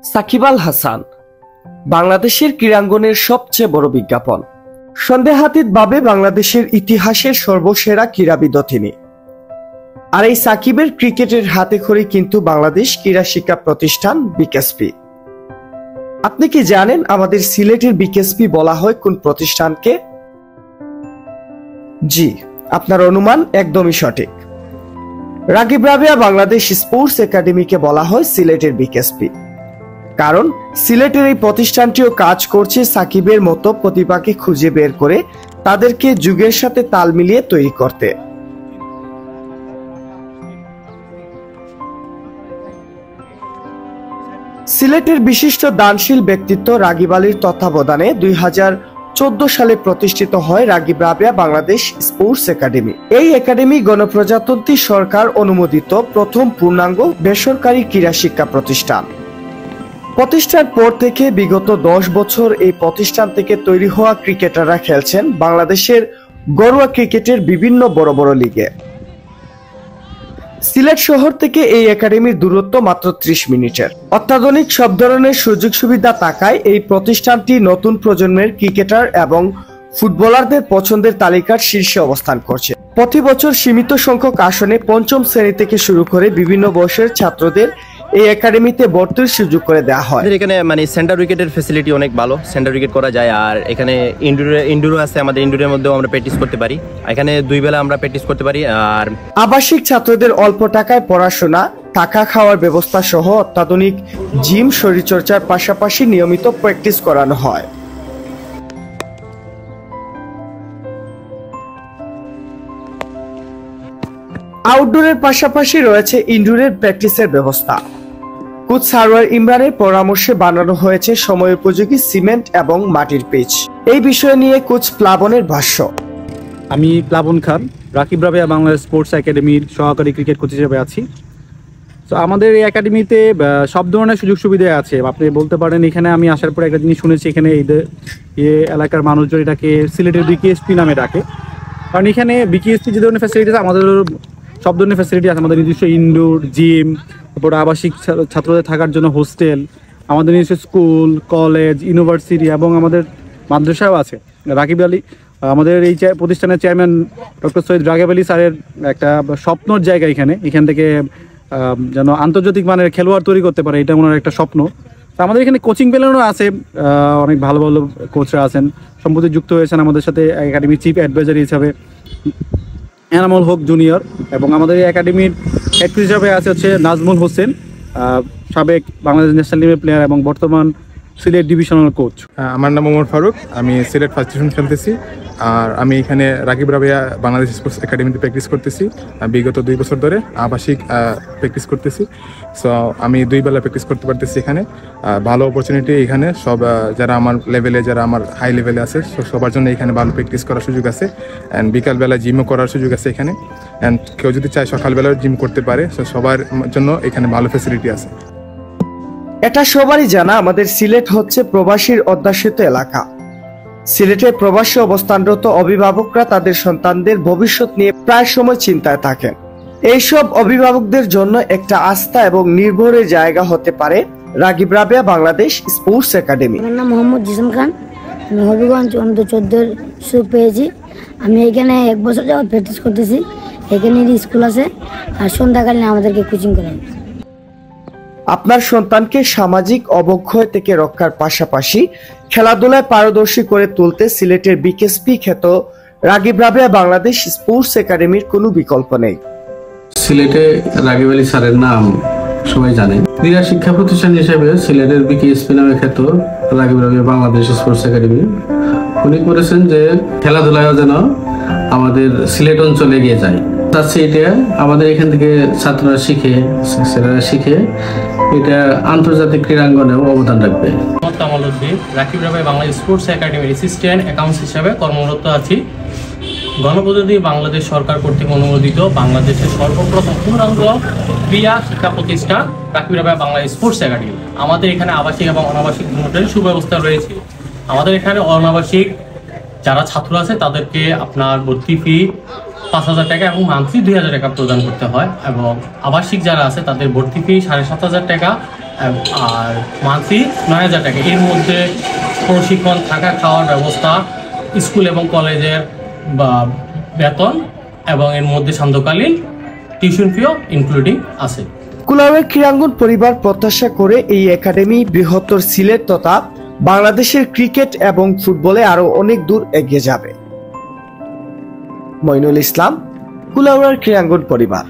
সাকিব আল হাসান বাংলাদেশের ক্রীড়াঙ্গনের সবচেয়ে বড় বিজ্ঞাপন। সন্দেহাতীতভাবে বাংলাদেশের ইতিহাসের সর্বসেরা ক্রীড়াবিদ তিনি। আর এই সাকিবের ক্রিকেটের হাতেখড়ি কিন্তু বাংলাদেশ ক্রীড়া শিক্ষা প্রতিষ্ঠান বিকেএসপি। আপনি কি জানেন আমাদের সিলেটের বিকেএসপি বলা হয় কোন প্রতিষ্ঠানকে? জি, আপনার অনুমান একদমই সঠিক। রাগিব রাবেয়া বাংলাদেশ স্পোর্টস একাডেমিকে বলা হয় সিলেটের বিকেএসপি, কারণ সিলেটের এই প্রতিষ্ঠানটিও কাজ করছে সাকিবের মতো প্রতিভাকে খুঁজে বের করে তাদেরকে যুগের সাথে তাল মিলিয়ে তৈরি করতে। সিলেটের বিশিষ্ট দানশীল ব্যক্তিত্ব রাগিব আলীর তত্ত্বাবধানে 2014 সালে প্রতিষ্ঠিত হয় রাগিব রাবেয়া বাংলাদেশ স্পোর্টস একাডেমি। এই একাডেমি গণপ্রজাতন্ত্রী সরকার অনুমোদিত প্রথম পূর্ণাঙ্গ বেসরকারি ক্রীড়া শিক্ষা প্রতিষ্ঠান। প্রতিষ্ঠার পর থেকে বিগত 10 বছর এই প্রতিষ্ঠান থেকে তৈরি হওয়া ক্রিকেটাররা খেলছেন বাংলাদেশের ঘরোয়া ক্রিকেটের বিভিন্ন বড় বড় লিগে। সিলেট শহর থেকে এই একাডেমির দূরত্ব মাত্র 30 মিনিটের। অত্যাধুনিক সব ধরনের সুযোগ সুবিধা থাকায় এই প্রতিষ্ঠানটি নতুন প্রজন্মের ক্রিকেটার এবং ফুটবলারদের পছন্দের তালিকার শীর্ষে অবস্থান করছে। প্রতি বছর সীমিত সংখ্যক আসনে পঞ্চম শ্রেণী থেকে শুরু করে বিভিন্ন বয়সের ছাত্রদের এই একাডেমিতে ভর্তির সুযোগ করে দেওয়া হয়। এখানে মানে সেন্টার উইকেটের ফ্যাসিলিটি অনেক ভালো, সেন্টার উইকেট করা যায়। আর এখানে ইনডোর আছে, আমাদের ইনডোরের মধ্যেও আমরা প্র্যাকটিস করতে পারি। এখানে 2 বেলা আমরা প্র্যাকটিস করতে পারি। আর আবাসিক ছাত্রদের অল্প টাকায় পড়াশোনা, থাকা খাওয়ার ব্যবস্থা সহ অত্যাধুনিক জিম, শরীরচর্চার পাশাপাশি নিয়মিত প্র্যাকটিস করানো হয়। আউটডোরের পাশাপাশি রয়েছে ইনডোরের প্র্যাকটিসের ব্যবস্থা। কোচ সারওয়ার ইমরানের পরামর্শে বানানো হয়েছে সময় উপযোগী সিমেন্ট এবং মাটির পিচ। এই বিষয় নিয়ে কোচ প্লাবনের ভাষ্য। আমি প্লাবন খান, রাগিব রাবেয়া বাংলাদেশ স্পোর্টস একাডেমির সহকারী ক্রিকেট কোচ হিসেবে আছি। তো আমাদের এই একাডেমিতে সব ধরনের সুযোগ সুবিধা আছে। আপনি বলতে পারেন, এখানে আমি আসার পর একটা জিনিস শুনেছি, এখানে এই এলাকার মানুষজন এটাকে সিলেটের বিকেএসপি নামে ডাকে। কারণ এখানে বিকেএসপি যে ধরনের ফ্যাসিলিটি আছে, আমাদের সব ধরনের ফ্যাসিলিটি আছে। আমাদের নিজস্ব ইনডোর জিম, তারপরে আবাসিক ছাত্রদের থাকার জন্য হোস্টেল, আমাদের নিজস্ব স্কুল, কলেজ, ইউনিভার্সিটি এবং আমাদের মাদ্রাসাও আছে। রাগিব আলী আমাদের এই প্রতিষ্ঠানের চেয়ারম্যান ডক্টর সৈয়দ রাগিব আলী স্যারের একটা স্বপ্নর জায়গা। এখান থেকে যেন আন্তর্জাতিক মানের খেলোয়াড় তৈরি করতে পারে, এটা ওনার একটা স্বপ্ন। আমাদের এখানে কোচিং প্ল্যানও আছে, অনেক ভালো ভালো কোচরা আছেন। সম্প্রতি যুক্ত হয়েছেন আমাদের সাথে একাডেমির চিফ অ্যাডভাইজার হিসাবে এনামুল হক জুনিয়র, এবং আমাদের এই একাডেমির হেড কোচ হিসাবে আছে নাজমুল হোসেন, সাবেক বাংলাদেশ ন্যাশনাল টিমের প্লেয়ার এবং বর্তমান সিলেট ডিভিশনাল কোচ। আমার নাম ওমর ফারুক, আমি সিলেট ফার্স্ট ডিভিশন খেলতেছি। আর আমি এখানে রাগিব রাবেয়া বাংলাদেশ স্পোর্টস একাডেমিতে প্র্যাকটিস করতেছি। বিগত 2 বছর ধরে আবাসিক প্র্যাকটিস করতেছি। সো আমি 2 বেলা প্র্যাকটিস করতে পারতেছি এখানে। ভালো অপরচুনিটি এখানে, সব যারা আমার লেভেলে, যারা আমার হাই লেভেলে আছে সবার জন্য এখানে ভালো প্র্যাকটিস করার সুযোগ আছে। অ্যান্ড বিকালবেলা জিমও করার সুযোগ আছে এখানে। অ্যান্ড কেউ যদি চায় সকালবেলাও জিম করতে পারে। সো সবার জন্য এখানে ভালো ফ্যাসিলিটি আছে। এটা সবারই জানা, আমাদের সিলেট হচ্ছে প্রবাসীর অধ্যাসিত এলাকা। সিলেটের প্রবাসী অবস্থানরত অভিভাবকরা তাদের সন্তানদের ভবিষ্যৎ নিয়ে প্রায় সময় চিন্তায় থাকেন। এইসব অভিভাবকদের জন্য একটা আস্থা এবং নির্ভরের জায়গা হতে পারে রাগিব রাবেয়া বাংলাদেশ স্পোর্টস একাডেমি। আমার নাম মোহাম্মদ জিসাম খান, আমি হবিগঞ্জ অন্তর 14 সুযোগ পেয়েছি। আমি এখানে 1 বছর যাবত প্র্যাকটিস করতেছি। এখানে স্কুল আছে আর সন্ধ্যাকালীন আমাদেরকে কোচিং করায়। আপনার সন্তানকে সামাজিক অবক্ষয় থেকে রক্ষার পাশাপাশি খেলাধুলায় পারদর্শী করে তুলতে সিলেটের বিকেএসপি খ্যাত রাগিব রাবেয়া বাংলাদেশ স্পোর্টস একাডেমির কোনো বিকল্প নেই। সিলেটে রাগিব আলী স্যারের নাম সবাই জানে। ক্রীড়া শিক্ষা প্রতিষ্ঠান হিসেবে সিলেটের বিকেএসপি নামে খ্যাত রাগিব রাবেয়া বাংলাদেশ স্পোর্টস একাডেমি উনি করেছেন যে খেলাধুলায়ও যেন আমাদের সিলেট অঞ্চলে এগিয়ে যায়। তার এটা আমাদের এখান থেকে ছাত্ররা ছেলেরা শিখে এটা আন্তর্জাতিক ক্রীড়াঙ্গনেও অবদান রাখবে। রাগিব রাবেয়া বাংলাদেশ স্পোর্টস একাডেমির অ্যাসিস্ট্যান্ট অ্যাকাউন্টস হিসাবে কর্মরত আছি। গণপ্রজাতন্ত্রী বাংলাদেশ সরকার কর্তৃক অনুমোদিত বাংলাদেশের সর্বপ্রথম পূর্ণাঙ্গ ক্রীড়া শিক্ষা প্রতিষ্ঠান রাগিব রাবেয়া বাংলাদেশ স্পোর্টস একাডেমি। আমাদের এখানে আবাসিক এবং অনাবাসিক দুটোর সুব্যবস্থা রয়েছে। আমাদের এখানে অনাবাসিক যারা ছাত্র আছে তাদেরকে আপনার ভর্তি ফি 5,000 টাকা এবং মান্থলি 2,000 টাকা প্রদান করতে হয়, এবং আবাসিক যারা আছে তাদের ভর্তি ফি 7,500 টাকা আর মান্থলি 9,000 টাকা। এর মধ্যে প্রশিক্ষণ, থাকা খাওয়ার ব্যবস্থা, স্কুল এবং কলেজের বা বেতন এবং এর মধ্যে সান্ধ্যকালীন টিউশন ফিও ইনক্লুডিং আছে। কুলাউড়ার ক্রীড়াঙ্গন পরিবার প্রত্যাশা করে এই একাডেমি বৃহত্তর সিলেট তথা বাংলাদেশের ক্রিকেট এবং ফুটবলে আরো অনেক দূর এগিয়ে যাবে। মইনুল ইসলাম, কুলাউড়ার ক্রীড়াঙ্গন পরিবার।